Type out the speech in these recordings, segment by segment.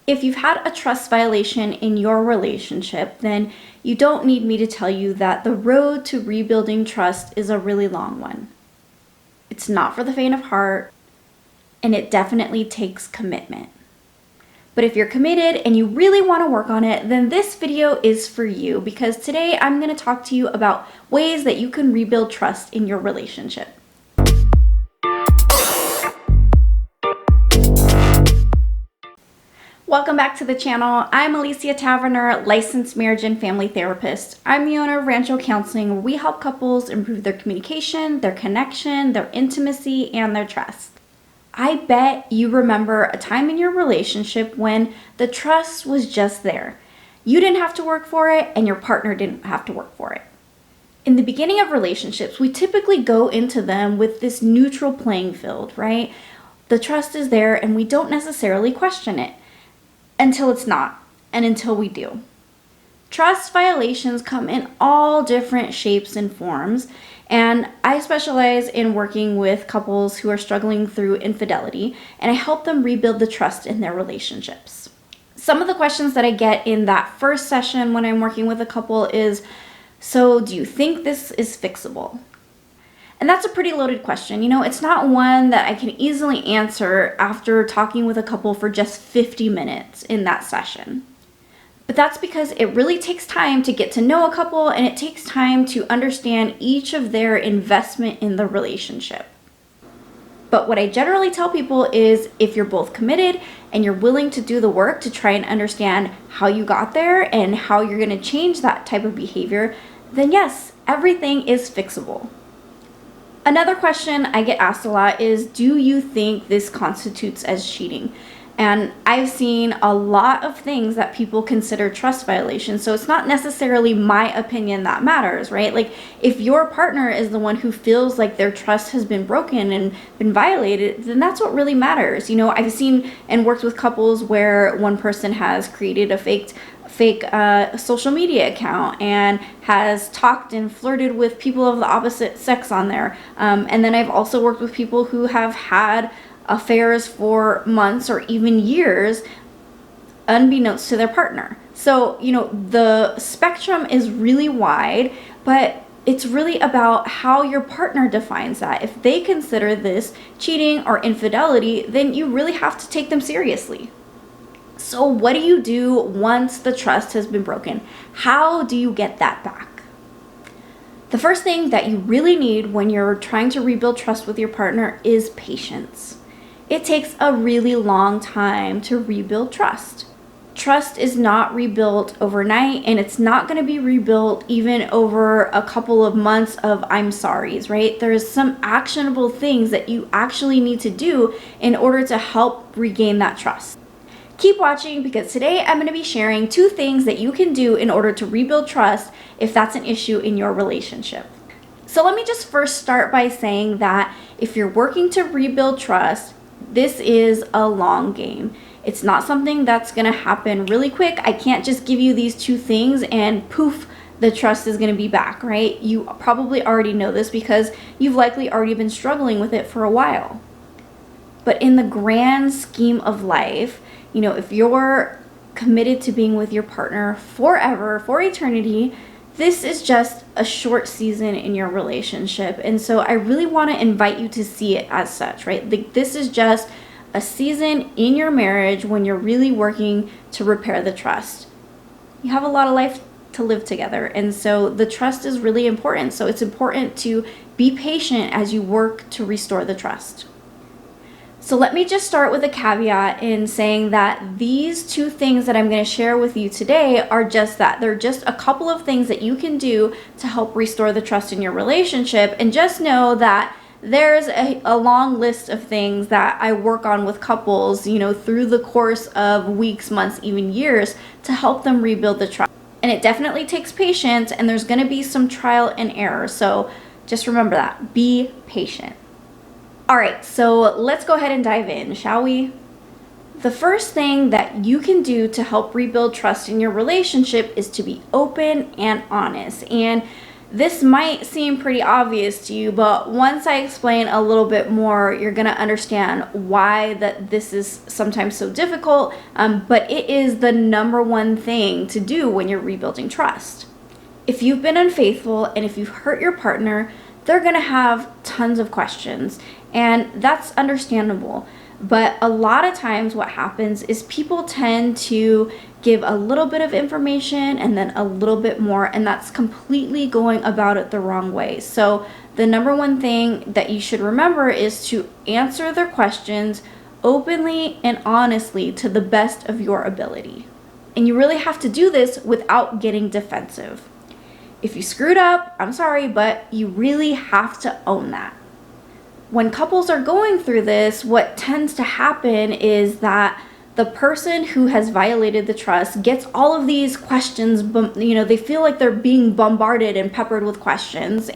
If you've had a trust violation in your relationship, then you don't need me to tell you that the road to rebuilding trust is a really long one. It's not for the faint of heart, and it definitely takes commitment. But if you're committed and you really want to work on it, then this video is for you, because today I'm going to talk to you about ways that you can rebuild trust in your relationship. Welcome back to the channel. I'm Alicia Taverner, licensed marriage and family therapist. I'm the owner of Rancho Counseling, where we help couples improve their communication, their connection, their intimacy, and their trust. I bet you remember a time in your relationship when the trust was just there. You didn't have to work for it, and your partner didn't have to work for it. In the beginning of relationships, we typically go into them with this neutral playing field, right? The trust is there, and we don't necessarily question it. Until it's not, and until we do. Trust violations come in all different shapes and forms, and I specialize in working with couples who are struggling through infidelity, and I help them rebuild the trust in their relationships. Some of the questions that I get in that first session when I'm working with a couple is, so do you think this is fixable? And that's a pretty loaded question. It's not one that I can easily answer after talking with a couple for just 50 minutes in that session. But that's because it really takes time to get to know a couple, and it takes time to understand each of their investment in the relationship. But what I generally tell people is, if you're both committed and you're willing to do the work to try and understand how you got there and how you're going to change that type of behavior, then yes, everything is fixable. Another question I get asked a lot is, do you think this constitutes as cheating? And I've seen a lot of things that people consider trust violations, so it's not necessarily my opinion that matters, right? Like, if your partner is the one who feels like their trust has been broken and been violated, then that's what really matters. I've seen and worked with couples where one person has created a fake social media account and has talked and flirted with people of the opposite sex on there. And then I've also worked with people who have had affairs for months or even years unbeknownst to their partner. So, the spectrum is really wide, but it's really about how your partner defines that. If they consider this cheating or infidelity, then you really have to take them seriously. So what do you do once the trust has been broken? How do you get that back? The first thing that you really need when you're trying to rebuild trust with your partner is patience. It takes a really long time to rebuild trust. Trust is not rebuilt overnight, and it's not going to be rebuilt even over a couple of months of I'm sorries, right? There's some actionable things that you actually need to do in order to help regain that trust. Keep watching, because today I'm going to be sharing 2 things that you can do in order to rebuild trust if that's an issue in your relationship. So let me just first start by saying that if you're working to rebuild trust, this is a long game. It's not something that's going to happen really quick. I can't just give you these 2 things and poof, the trust is going to be back, right? You probably already know this because you've likely already been struggling with it for a while. But in the grand scheme of life, if you're committed to being with your partner forever, for eternity, this is just a short season in your relationship. And so I really want to invite you to see it as such, right? This is just a season in your marriage when you're really working to repair the trust. You have a lot of life to live together, and so the trust is really important. So it's important to be patient as you work to restore the trust. So let me just start with a caveat in saying that these 2 things that I'm going to share with you today are just that. They're just a couple of things that you can do to help restore the trust in your relationship. And just know that there's a long list of things that I work on with couples, through the course of weeks, months, even years, to help them rebuild the trust. And it definitely takes patience, and there's going to be some trial and error. So just remember that. Be patient. All right, so let's go ahead and dive in, shall we? The first thing that you can do to help rebuild trust in your relationship is to be open and honest. And This might seem pretty obvious to you, but once I explain a little bit more, you're going to understand why that this is sometimes so difficult, but it is the number one thing to do when you're rebuilding trust. If you've been unfaithful and if you've hurt your partner, they're going to have tons of questions, and that's understandable. But a lot of times what happens is people tend to give a little bit of information and then a little bit more, and that's completely going about it the wrong way. So the number one thing that you should remember is to answer their questions openly and honestly to the best of your ability. And you really have to do this without getting defensive. If you screwed up, I'm sorry, but you really have to own that. When couples are going through this, what tends to happen is that the person who has violated the trust gets all of these questions, they feel like they're being bombarded and peppered with questions.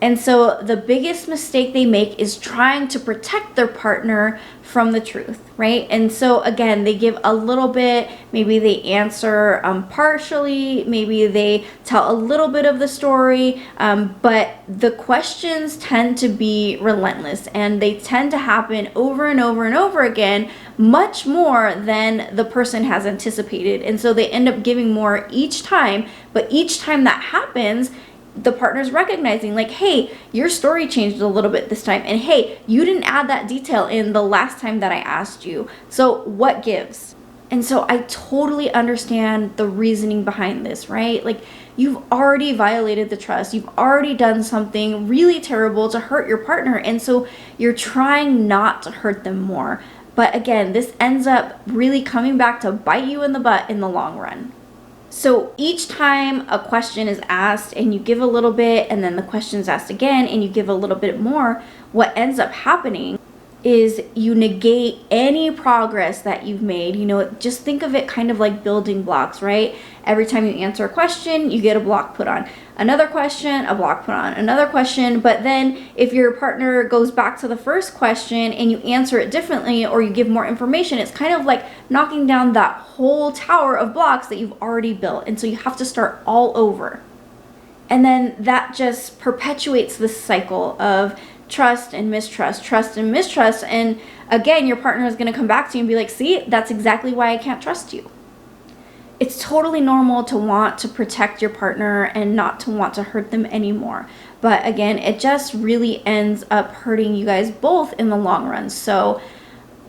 And so the biggest mistake they make is trying to protect their partner from the truth, right? And so again, they give a little bit, maybe they answer partially, maybe they tell a little bit of the story, but the questions tend to be relentless, and they tend to happen over and over and over again, much more than the person has anticipated. And so they end up giving more each time, but each time that happens, the partner's recognizing like, hey, your story changed a little bit this time, and hey, you didn't add that detail in the last time that I asked you. So what gives? And so I totally understand the reasoning behind this, right? Like, you've already violated the trust. You've already done something really terrible to hurt your partner, and so you're trying not to hurt them more. But again, this ends up really coming back to bite you in the butt in the long run. So each time a question is asked and you give a little bit, and then the question is asked again and you give a little bit more, what ends up happening is you negate any progress that you've made. Just think of it kind of like building blocks, right? Every time you answer a question, you get a block put on. Another question, a block put on. Another question. But then if your partner goes back to the first question and you answer it differently, or you give more information, it's kind of like knocking down that whole tower of blocks that you've already built. And so you have to start all over. And then that just perpetuates this cycle of trust and mistrust, trust and mistrust. And again, your partner is going to come back to you and be like, see, that's exactly why I can't trust you. It's totally normal to want to protect your partner and not to want to hurt them anymore. But again, it just really ends up hurting you guys both in the long run. So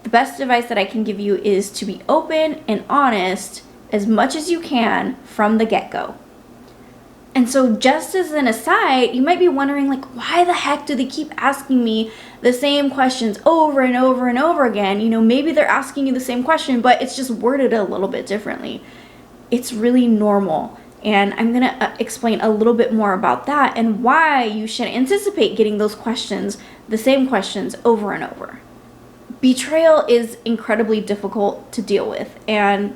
the best advice that I can give you is to be open and honest as much as you can from the get-go. And so just as an aside, you might be wondering, like, why the heck do they keep asking me the same questions over and over and over again? Maybe they're asking you the same question, but it's just worded a little bit differently. It's really normal. And I'm going to explain a little bit more about that and why you should anticipate getting those questions, the same questions, over and over. Betrayal is incredibly difficult to deal with. And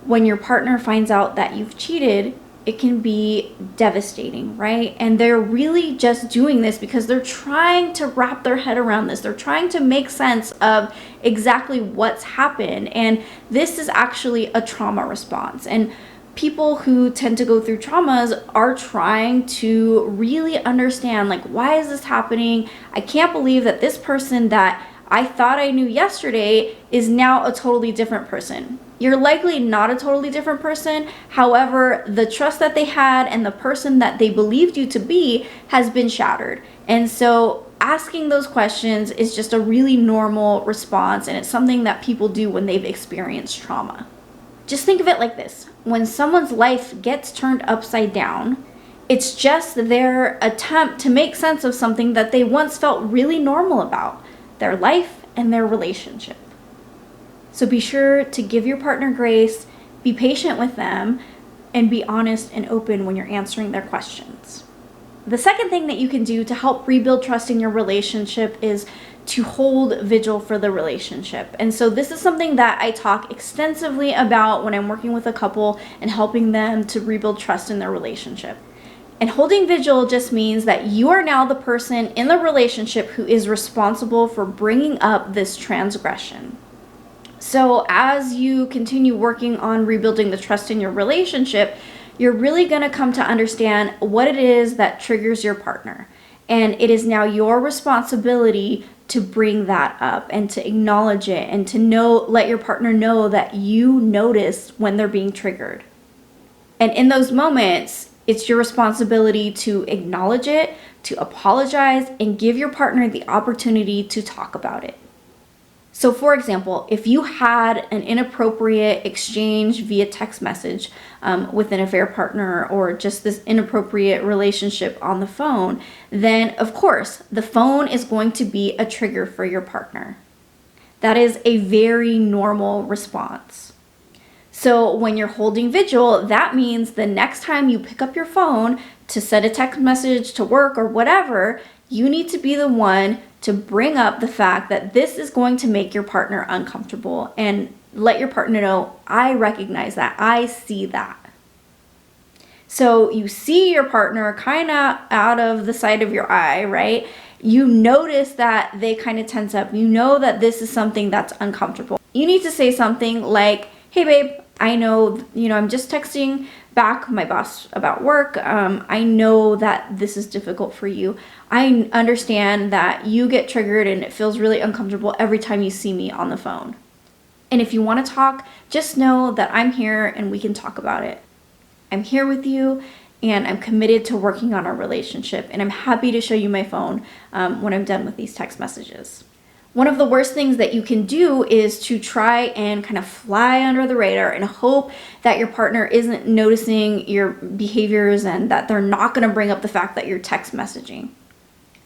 when your partner finds out that you've cheated, it can be devastating, right? And they're really just doing this because they're trying to wrap their head around this. They're trying to make sense of exactly what's happened. And this is actually a trauma response. And people who tend to go through traumas are trying to really understand, like, why is this happening? I can't believe that this person that I thought I knew yesterday is now a totally different person. You're likely not a totally different person. However, the trust that they had and the person that they believed you to be has been shattered. And so asking those questions is just a really normal response, and it's something that people do when they've experienced trauma. Just think of it like this. When someone's life gets turned upside down, it's just their attempt to make sense of something that they once felt really normal about, their life and their relationship. So be sure to give your partner grace, be patient with them, and be honest and open when you're answering their questions. The second thing that you can do to help rebuild trust in your relationship is to hold vigil for the relationship. And so this is something that I talk extensively about when I'm working with a couple and helping them to rebuild trust in their relationship. And holding vigil just means that you are now the person in the relationship who is responsible for bringing up this transgression. So as you continue working on rebuilding the trust in your relationship, you're really going to come to understand what it is that triggers your partner. And it is now your responsibility to bring that up and to acknowledge it and to let your partner know that you notice when they're being triggered. And in those moments, it's your responsibility to acknowledge it, to apologize, and give your partner the opportunity to talk about it. So for example, if you had an inappropriate exchange via text message with an affair partner, or just this inappropriate relationship on the phone, then of course the phone is going to be a trigger for your partner. That is a very normal response. So when you're holding vigil, that means the next time you pick up your phone to send a text message to work or whatever, you need to be the one to bring up the fact that this is going to make your partner uncomfortable, and let your partner know, I recognize that, I see that. So you see your partner kind of out of the side of your eye, right? You notice that they kind of tense up. You know that this is something that's uncomfortable. You need to say something like, hey babe, I know, I'm just texting back my boss about work. I know that this is difficult for you. I understand that you get triggered and it feels really uncomfortable every time you see me on the phone. And if you want to talk, just know that I'm here and we can talk about it. I'm here with you and I'm committed to working on our relationship, and I'm happy to show you my phone when I'm done with these text messages. One of the worst things that you can do is to try and kind of fly under the radar and hope that your partner isn't noticing your behaviors and that they're not going to bring up the fact that you're text messaging.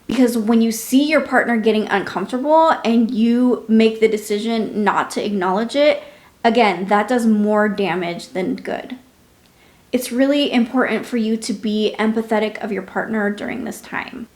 Because when you see your partner getting uncomfortable and you make the decision not to acknowledge it, again, that does more damage than good. It's really important for you to be empathetic of your partner during this time.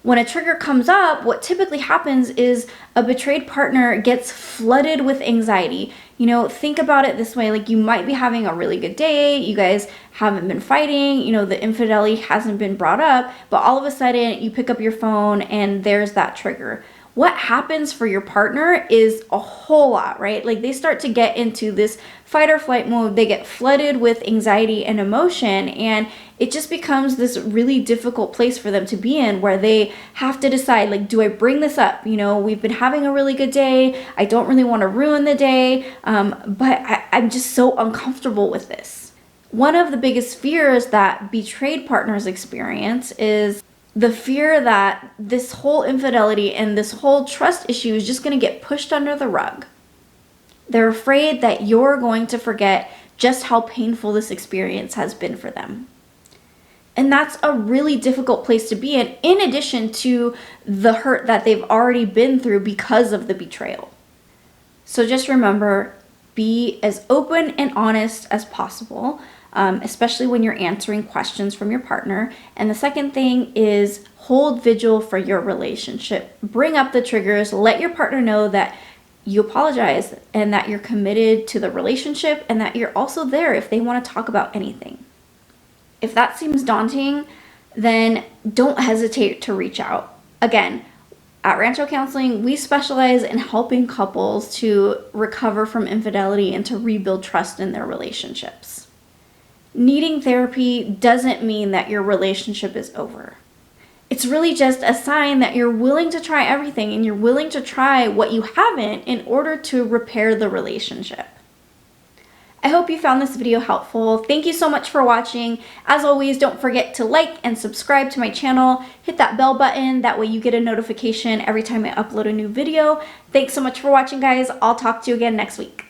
When a trigger comes up, what typically happens is a betrayed partner gets flooded with anxiety. Think about it this way, like you might be having a really good day, you guys haven't been fighting, the infidelity hasn't been brought up, but all of a sudden you pick up your phone and there's that trigger. What happens for your partner is a whole lot, right? Like they start to get into this fight or flight mode. They get flooded with anxiety and emotion, and it just becomes this really difficult place for them to be in, where they have to decide, like, do I bring this up? We've been having a really good day. I don't really want to ruin the day, but I'm just so uncomfortable with this. One of the biggest fears that betrayed partners experience is the fear that this whole infidelity and this whole trust issue is just going to get pushed under the rug. They're afraid that you're going to forget just how painful this experience has been for them. And that's a really difficult place to be in addition to the hurt that they've already been through because of the betrayal. So just remember, be as open and honest as possible, especially when you're answering questions from your partner. And the second thing is hold vigil for your relationship. Bring up the triggers. Let your partner know that you apologize and that you're committed to the relationship and that you're also there if they want to talk about anything. If that seems daunting, then don't hesitate to reach out. Again, at Rancho Counseling, we specialize in helping couples to recover from infidelity and to rebuild trust in their relationships. Needing therapy doesn't mean that your relationship is over. It's really just a sign that you're willing to try everything and you're willing to try what you haven't in order to repair the relationship. I hope you found this video helpful. Thank you so much for watching. As always, don't forget to like and subscribe to my channel. Hit that bell button. That way you get a notification every time I upload a new video. Thanks so much for watching, guys. I'll talk to you again next week.